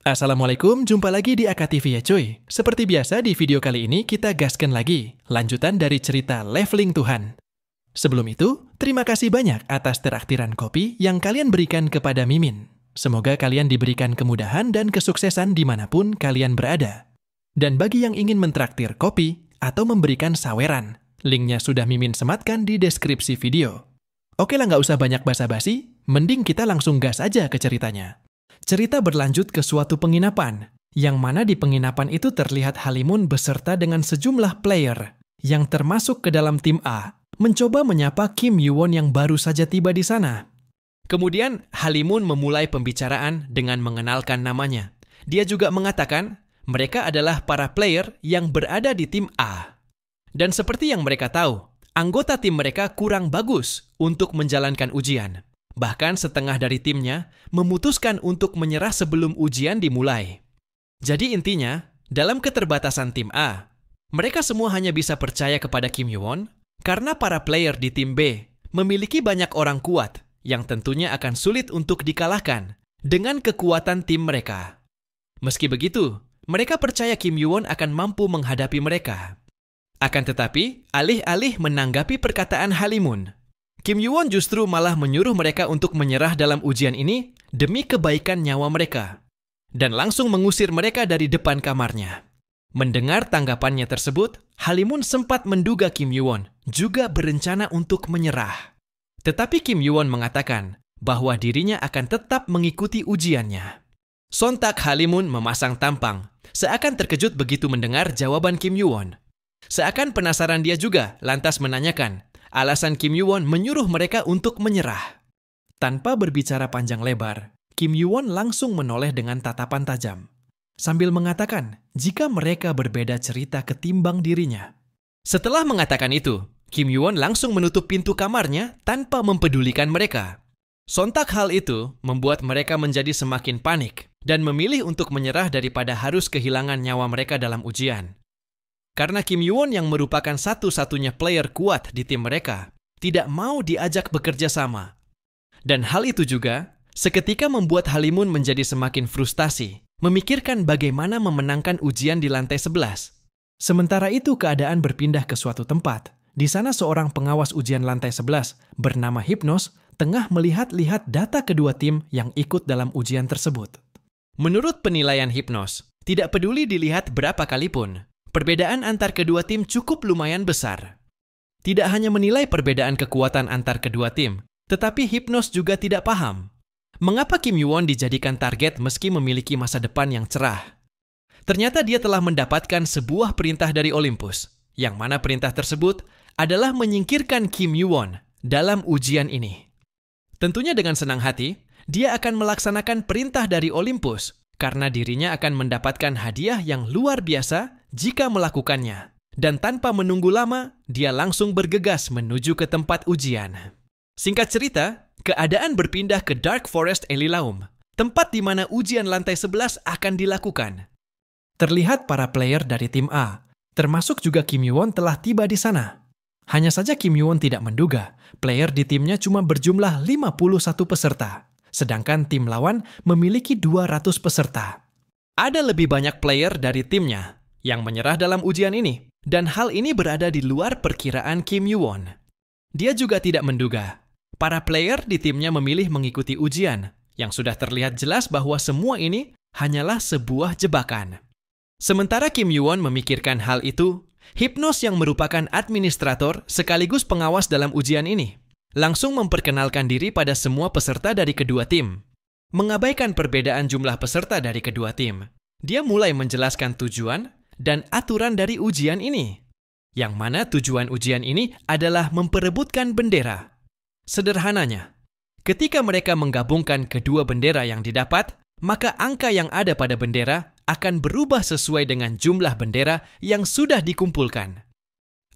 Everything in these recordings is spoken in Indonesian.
Assalamualaikum, jumpa lagi di AKTV ya cuy. Seperti biasa di video kali ini kita gaskan lagi, lanjutan dari cerita Leveling Tuhan. Sebelum itu, terima kasih banyak atas terakhiran kopi yang kalian berikan kepada Mimin. Semoga kalian diberikan kemudahan dan kesuksesan dimanapun kalian berada. Dan bagi yang ingin mentraktir kopi atau memberikan saweran, linknya sudah Mimin sematkan di deskripsi video. Oke lah, nggak usah banyak basa-basi, mending kita langsung gas aja ke ceritanya. Cerita berlanjut ke suatu penginapan, yang mana di penginapan itu terlihat Halimun beserta dengan sejumlah player yang termasuk ke dalam tim A, mencoba menyapa Kim Yuwon yang baru saja tiba di sana. Kemudian Halimun memulai pembicaraan dengan mengenalkan namanya. Dia juga mengatakan mereka adalah para player yang berada di tim A. Dan seperti yang mereka tahu, anggota tim mereka kurang bagus untuk menjalankan ujian. Bahkan setengah dari timnya memutuskan untuk menyerah sebelum ujian dimulai. Jadi intinya, dalam keterbatasan tim A, mereka semua hanya bisa percaya kepada Kim Yuwon karena para player di tim B memiliki banyak orang kuat yang tentunya akan sulit untuk dikalahkan dengan kekuatan tim mereka. Meski begitu, mereka percaya Kim Yuwon akan mampu menghadapi mereka. Akan tetapi, alih-alih menanggapi perkataan Halimun, Kim Yuwon justru malah menyuruh mereka untuk menyerah dalam ujian ini demi kebaikan nyawa mereka, dan langsung mengusir mereka dari depan kamarnya. Mendengar tanggapannya tersebut, Halimun sempat menduga Kim Yuwon juga berencana untuk menyerah. Tetapi Kim Yuwon mengatakan bahwa dirinya akan tetap mengikuti ujiannya. Sontak Halimun memasang tampang, seakan terkejut begitu mendengar jawaban Kim Yuwon. Seakan penasaran dia juga, lantas menanyakan alasan Kim Yuwon menyuruh mereka untuk menyerah. Tanpa berbicara panjang lebar, Kim Yuwon langsung menoleh dengan tatapan tajam, sambil mengatakan jika mereka berbeda cerita ketimbang dirinya. Setelah mengatakan itu, Kim Yuwon langsung menutup pintu kamarnya tanpa mempedulikan mereka. Sontak hal itu membuat mereka menjadi semakin panik dan memilih untuk menyerah daripada harus kehilangan nyawa mereka dalam ujian. Karena Kim Yuwon yang merupakan satu-satunya player kuat di tim mereka, tidak mau diajak bekerja sama. Dan hal itu juga seketika membuat Halimun menjadi semakin frustasi, memikirkan bagaimana memenangkan ujian di lantai 11. Sementara itu keadaan berpindah ke suatu tempat. Di sana seorang pengawas ujian lantai 11 bernama Hypnos tengah melihat-lihat data kedua tim yang ikut dalam ujian tersebut. Menurut penilaian Hypnos, tidak peduli dilihat berapa kali pun, perbedaan antar kedua tim cukup lumayan besar. Tidak hanya menilai perbedaan kekuatan antar kedua tim, tetapi Hypnos juga tidak paham mengapa Kim Yuwon dijadikan target meski memiliki masa depan yang cerah. Ternyata dia telah mendapatkan sebuah perintah dari Olympus, yang mana perintah tersebut adalah menyingkirkan Kim Yuwon dalam ujian ini. Tentunya dengan senang hati, dia akan melaksanakan perintah dari Olympus karena dirinya akan mendapatkan hadiah yang luar biasa jika melakukannya. Dan tanpa menunggu lama, dia langsung bergegas menuju ke tempat ujian. Singkat cerita, keadaan berpindah ke Dark Forest Elilaum, tempat di mana ujian lantai 11 akan dilakukan. Terlihat para player dari tim A, termasuk juga Kim Yuwon telah tiba di sana. Hanya saja Kim Yuwon tidak menduga, player di timnya cuma berjumlah 51 peserta, sedangkan tim lawan memiliki 200 peserta. Ada lebih banyak player dari timnya yang menyerah dalam ujian ini, dan hal ini berada di luar perkiraan Kim Yuwon. Dia juga tidak menduga para player di timnya memilih mengikuti ujian, yang sudah terlihat jelas bahwa semua ini hanyalah sebuah jebakan. Sementara Kim Yuwon memikirkan hal itu, Hypnos yang merupakan administrator sekaligus pengawas dalam ujian ini, langsung memperkenalkan diri pada semua peserta dari kedua tim. Mengabaikan perbedaan jumlah peserta dari kedua tim, dia mulai menjelaskan tujuan dan aturan dari ujian ini, yang mana tujuan ujian ini adalah memperebutkan bendera. Sederhananya, ketika mereka menggabungkan kedua bendera yang didapat, maka angka yang ada pada bendera akan berubah sesuai dengan jumlah bendera yang sudah dikumpulkan.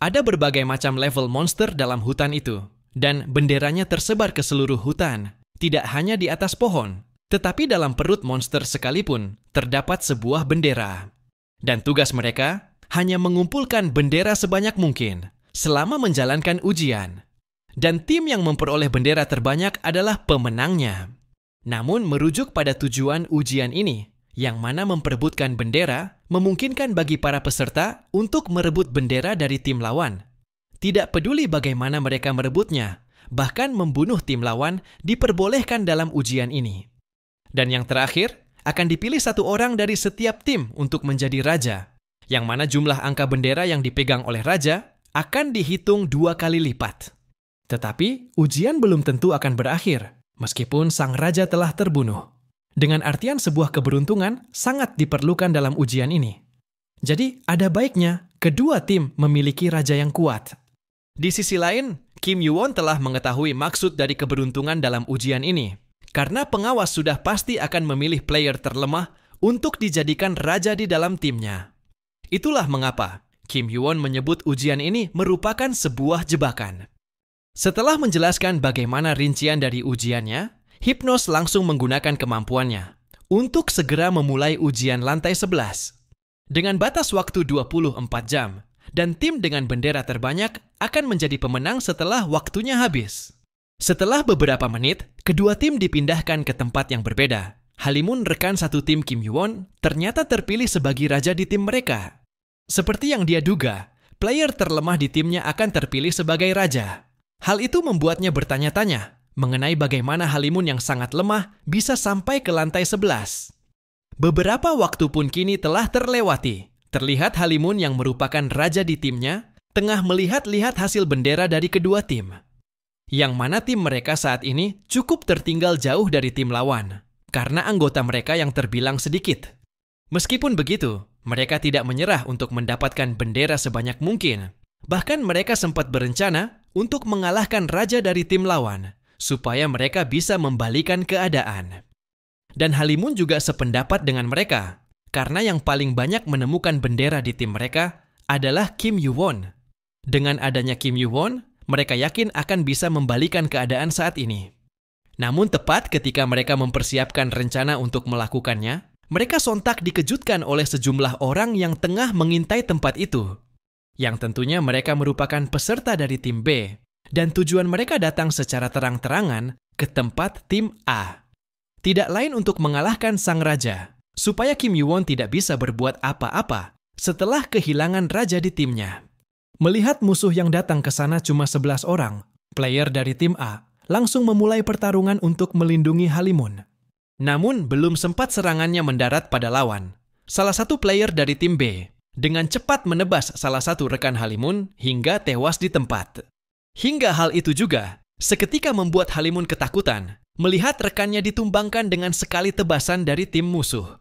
Ada berbagai macam level monster dalam hutan itu, dan benderanya tersebar ke seluruh hutan, tidak hanya di atas pohon, tetapi dalam perut monster sekalipun terdapat sebuah bendera. Dan tugas mereka hanya mengumpulkan bendera sebanyak mungkin selama menjalankan ujian. Dan tim yang memperoleh bendera terbanyak adalah pemenangnya. Namun merujuk pada tujuan ujian ini, yang mana memperebutkan bendera memungkinkan bagi para peserta untuk merebut bendera dari tim lawan. Tidak peduli bagaimana mereka merebutnya, bahkan membunuh tim lawan diperbolehkan dalam ujian ini. Dan yang terakhir, akan dipilih satu orang dari setiap tim untuk menjadi raja, yang mana jumlah angka bendera yang dipegang oleh raja akan dihitung 2 kali lipat. Tetapi, ujian belum tentu akan berakhir, meskipun sang raja telah terbunuh. Dengan artian sebuah keberuntungan sangat diperlukan dalam ujian ini. Jadi, ada baiknya kedua tim memiliki raja yang kuat. Di sisi lain, Kim Yoo-won telah mengetahui maksud dari keberuntungan dalam ujian ini, karena pengawas sudah pasti akan memilih player terlemah untuk dijadikan raja di dalam timnya. Itulah mengapa Kim Yoo-won menyebut ujian ini merupakan sebuah jebakan. Setelah menjelaskan bagaimana rincian dari ujiannya, Hypnos langsung menggunakan kemampuannya untuk segera memulai ujian lantai 11. Dengan batas waktu 24 jam, dan tim dengan bendera terbanyak akan menjadi pemenang setelah waktunya habis. Setelah beberapa menit, kedua tim dipindahkan ke tempat yang berbeda. Halimun, rekan satu tim Kim Yoo-won, ternyata terpilih sebagai raja di tim mereka. Seperti yang dia duga, player terlemah di timnya akan terpilih sebagai raja. Hal itu membuatnya bertanya-tanya mengenai bagaimana Halimun yang sangat lemah bisa sampai ke lantai 11. Beberapa waktu pun kini telah terlewati. Terlihat Halimun yang merupakan raja di timnya tengah melihat-lihat hasil bendera dari kedua tim. Yang mana tim mereka saat ini cukup tertinggal jauh dari tim lawan, karena anggota mereka yang terbilang sedikit. Meskipun begitu, mereka tidak menyerah untuk mendapatkan bendera sebanyak mungkin. Bahkan mereka sempat berencana untuk mengalahkan raja dari tim lawan, supaya mereka bisa membalikan keadaan. Dan Halimun juga sependapat dengan mereka, karena yang paling banyak menemukan bendera di tim mereka adalah Kim Yoo-won. Dengan adanya Kim Yoo-won, mereka yakin akan bisa membalikan keadaan saat ini. Namun tepat ketika mereka mempersiapkan rencana untuk melakukannya, mereka sontak dikejutkan oleh sejumlah orang yang tengah mengintai tempat itu. Yang tentunya mereka merupakan peserta dari tim B, dan tujuan mereka datang secara terang-terangan ke tempat tim A. Tidak lain untuk mengalahkan sang raja, supaya Kim Yoo-won tidak bisa berbuat apa-apa setelah kehilangan raja di timnya. Melihat musuh yang datang ke sana cuma 11 orang, player dari tim A langsung memulai pertarungan untuk melindungi Halimun. Namun, belum sempat serangannya mendarat pada lawan. Salah satu player dari tim B dengan cepat menebas salah satu rekan Halimun hingga tewas di tempat. Hingga hal itu juga seketika membuat Halimun ketakutan melihat rekannya ditumbangkan dengan sekali tebasan dari tim musuh.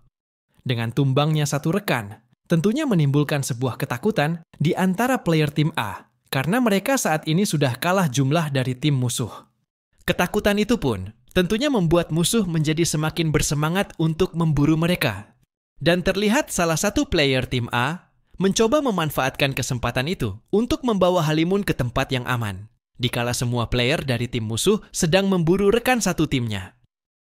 Dengan tumbangnya satu rekan, tentunya menimbulkan sebuah ketakutan di antara player tim A, karena mereka saat ini sudah kalah jumlah dari tim musuh. Ketakutan itu pun tentunya membuat musuh menjadi semakin bersemangat untuk memburu mereka. Dan terlihat salah satu player tim A mencoba memanfaatkan kesempatan itu untuk membawa Halimun ke tempat yang aman, dikala semua player dari tim musuh sedang memburu rekan satu timnya.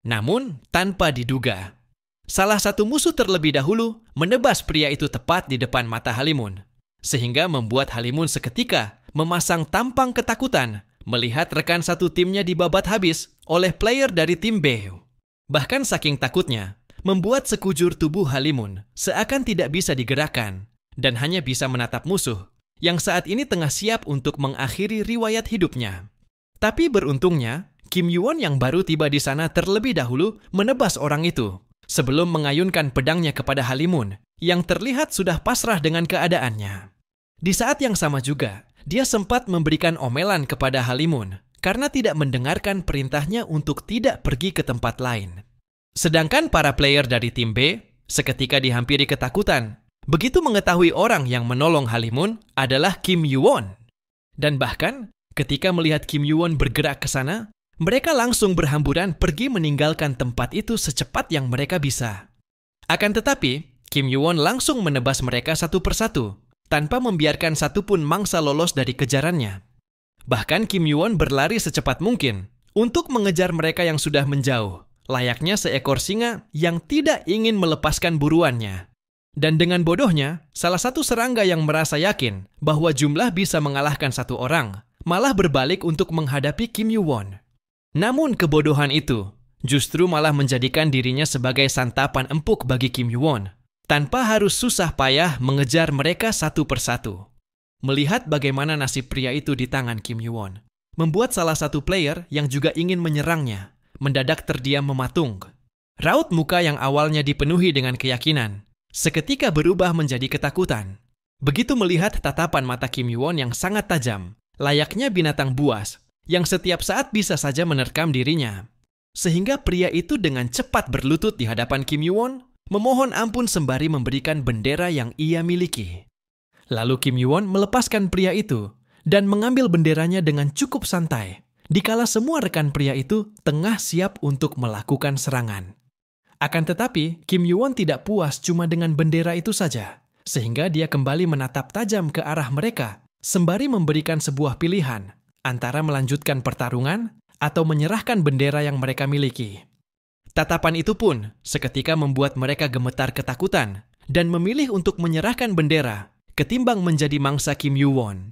Namun, tanpa diduga, salah satu musuh terlebih dahulu menebas pria itu tepat di depan mata Halimun, sehingga membuat Halimun seketika memasang tampang ketakutan melihat rekan satu timnya dibabat habis oleh player dari tim B. Bahkan saking takutnya, membuat sekujur tubuh Halimun seakan tidak bisa digerakkan dan hanya bisa menatap musuh yang saat ini tengah siap untuk mengakhiri riwayat hidupnya. Tapi beruntungnya, Kim Yoo-won yang baru tiba di sana terlebih dahulu menebas orang itu sebelum mengayunkan pedangnya kepada Halimun yang terlihat sudah pasrah dengan keadaannya. Di saat yang sama juga, dia sempat memberikan omelan kepada Halimun karena tidak mendengarkan perintahnya untuk tidak pergi ke tempat lain. Sedangkan para player dari tim B seketika dihampiri ketakutan begitu mengetahui orang yang menolong Halimun adalah Kim Yoo-won. Dan bahkan ketika melihat Kim Yoo-won bergerak ke sana, mereka langsung berhamburan pergi meninggalkan tempat itu secepat yang mereka bisa. Akan tetapi, Kim Yoo-won langsung menebas mereka satu persatu tanpa membiarkan satupun mangsa lolos dari kejarannya. Bahkan Kim Yoo-won berlari secepat mungkin untuk mengejar mereka yang sudah menjauh, layaknya seekor singa yang tidak ingin melepaskan buruannya. Dan dengan bodohnya, salah satu serangga yang merasa yakin bahwa jumlah bisa mengalahkan satu orang, malah berbalik untuk menghadapi Kim Yoo-won. Namun kebodohan itu justru malah menjadikan dirinya sebagai santapan empuk bagi Kim Yoo-won, tanpa harus susah payah mengejar mereka satu persatu. Melihat bagaimana nasib pria itu di tangan Kim Yoo-won, membuat salah satu player yang juga ingin menyerangnya mendadak terdiam mematung. Raut muka yang awalnya dipenuhi dengan keyakinan, seketika berubah menjadi ketakutan. Begitu melihat tatapan mata Kim Yoo-won yang sangat tajam, layaknya binatang buas, yang setiap saat bisa saja menerkam dirinya. Sehingga pria itu dengan cepat berlutut di hadapan Kim Yoo-won, memohon ampun sembari memberikan bendera yang ia miliki. Lalu Kim Yoo-won melepaskan pria itu dan mengambil benderanya dengan cukup santai, dikala semua rekan pria itu tengah siap untuk melakukan serangan. Akan tetapi, Kim Yoo-won tidak puas cuma dengan bendera itu saja, sehingga dia kembali menatap tajam ke arah mereka, sembari memberikan sebuah pilihan, antara melanjutkan pertarungan atau menyerahkan bendera yang mereka miliki. Tatapan itu pun seketika membuat mereka gemetar ketakutan dan memilih untuk menyerahkan bendera ketimbang menjadi mangsa Kim Yoo-won.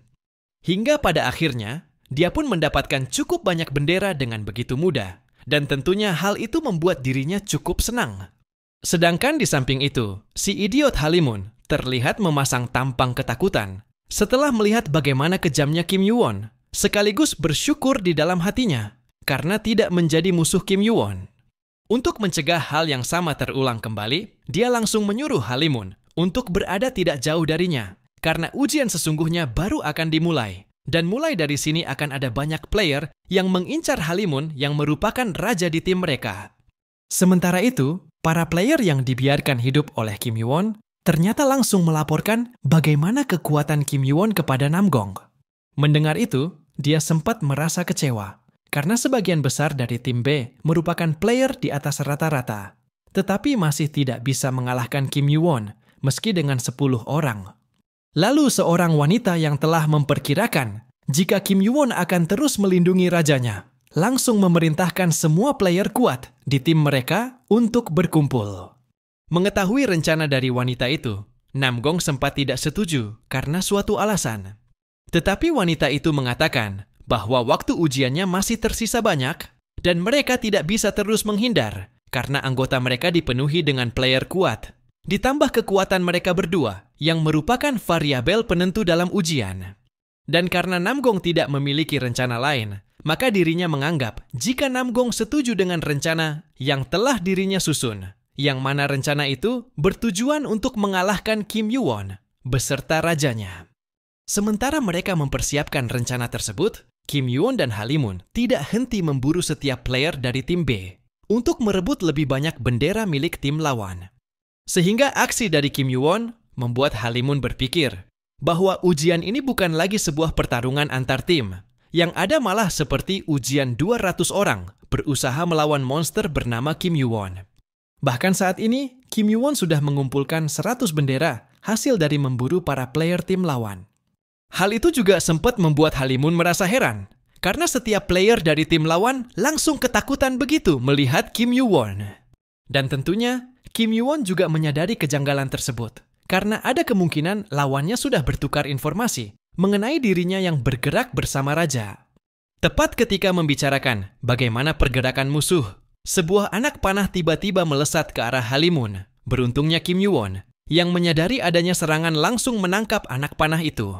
Hingga pada akhirnya, dia pun mendapatkan cukup banyak bendera dengan begitu mudah, dan tentunya hal itu membuat dirinya cukup senang. Sedangkan di samping itu, si idiot Halimun terlihat memasang tampang ketakutan setelah melihat bagaimana kejamnya Kim Yoo-won, sekaligus bersyukur di dalam hatinya karena tidak menjadi musuh Kim Yoo-won. Untuk mencegah hal yang sama terulang kembali, dia langsung menyuruh Halimun untuk berada tidak jauh darinya, karena ujian sesungguhnya baru akan dimulai. Dan mulai dari sini akan ada banyak player yang mengincar Halimun yang merupakan raja di tim mereka. Sementara itu, para player yang dibiarkan hidup oleh Kim Yoo-won ternyata langsung melaporkan bagaimana kekuatan Kim Yoo-won kepada Namgong. Mendengar itu, dia sempat merasa kecewa, karena sebagian besar dari tim B merupakan player di atas rata-rata, tetapi masih tidak bisa mengalahkan Kim Yoo-won meski dengan 10 orang. Lalu seorang wanita yang telah memperkirakan jika Kim Yoo-won akan terus melindungi rajanya, langsung memerintahkan semua player kuat di tim mereka untuk berkumpul. Mengetahui rencana dari wanita itu, Namgong sempat tidak setuju karena suatu alasan. Tetapi wanita itu mengatakan bahwa waktu ujiannya masih tersisa banyak dan mereka tidak bisa terus menghindar karena anggota mereka dipenuhi dengan player kuat. Ditambah kekuatan mereka berdua yang merupakan variabel penentu dalam ujian. Dan karena Namgong tidak memiliki rencana lain, maka dirinya menganggap jika Namgong setuju dengan rencana yang telah dirinya susun, yang mana rencana itu bertujuan untuk mengalahkan Kim Yoo-won beserta rajanya. Sementara mereka mempersiapkan rencana tersebut, Kim Yoo-won dan Halimun tidak henti memburu setiap player dari tim B untuk merebut lebih banyak bendera milik tim lawan. Sehingga aksi dari Kim Yoo-won membuat Halimun berpikir bahwa ujian ini bukan lagi sebuah pertarungan antar tim, yang ada malah seperti ujian 200 orang berusaha melawan monster bernama Kim Yoo-won. Bahkan saat ini, Kim Yoo-won sudah mengumpulkan 100 bendera hasil dari memburu para player tim lawan. Hal itu juga sempat membuat Halimun merasa heran, karena setiap player dari tim lawan langsung ketakutan begitu melihat Kim Yoo-won. Dan tentunya, Kim Yoo-won juga menyadari kejanggalan tersebut, karena ada kemungkinan lawannya sudah bertukar informasi mengenai dirinya yang bergerak bersama raja. Tepat ketika membicarakan bagaimana pergerakan musuh, sebuah anak panah tiba-tiba melesat ke arah Halimun. Beruntungnya Kim Yoo-won, yang menyadari adanya serangan langsung menangkap anak panah itu.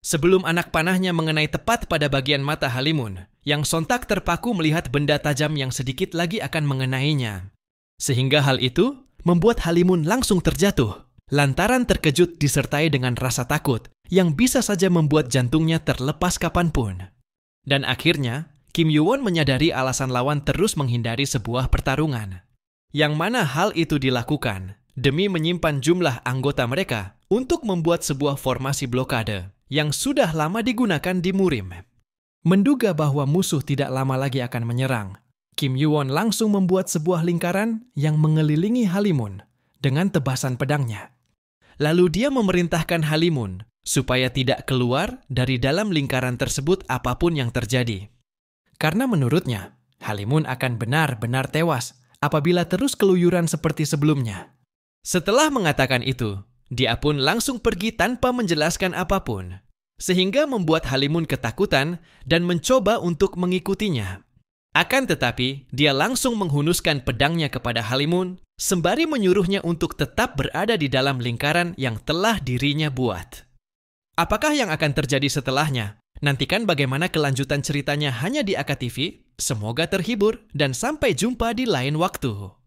Sebelum anak panahnya mengenai tepat pada bagian mata Halimun, yang sontak terpaku melihat benda tajam yang sedikit lagi akan mengenainya. Sehingga hal itu membuat Halimun langsung terjatuh, lantaran terkejut disertai dengan rasa takut yang bisa saja membuat jantungnya terlepas kapanpun. Dan akhirnya, Kim Yoo-won menyadari alasan lawan terus menghindari sebuah pertarungan. Yang mana hal itu dilakukan demi menyimpan jumlah anggota mereka untuk membuat sebuah formasi blokade yang sudah lama digunakan di Murim. Menduga bahwa musuh tidak lama lagi akan menyerang, Kim Yoo-won langsung membuat sebuah lingkaran yang mengelilingi Halimun dengan tebasan pedangnya. Lalu dia memerintahkan Halimun supaya tidak keluar dari dalam lingkaran tersebut apapun yang terjadi. Karena menurutnya, Halimun akan benar-benar tewas apabila terus keluyuran seperti sebelumnya. Setelah mengatakan itu, dia pun langsung pergi tanpa menjelaskan apapun, sehingga membuat Halimun ketakutan dan mencoba untuk mengikutinya. Akan tetapi, dia langsung menghunuskan pedangnya kepada Halimun, sembari menyuruhnya untuk tetap berada di dalam lingkaran yang telah dirinya buat. Apakah yang akan terjadi setelahnya? Nantikan bagaimana kelanjutan ceritanya hanya di AKTV. Semoga terhibur dan sampai jumpa di lain waktu.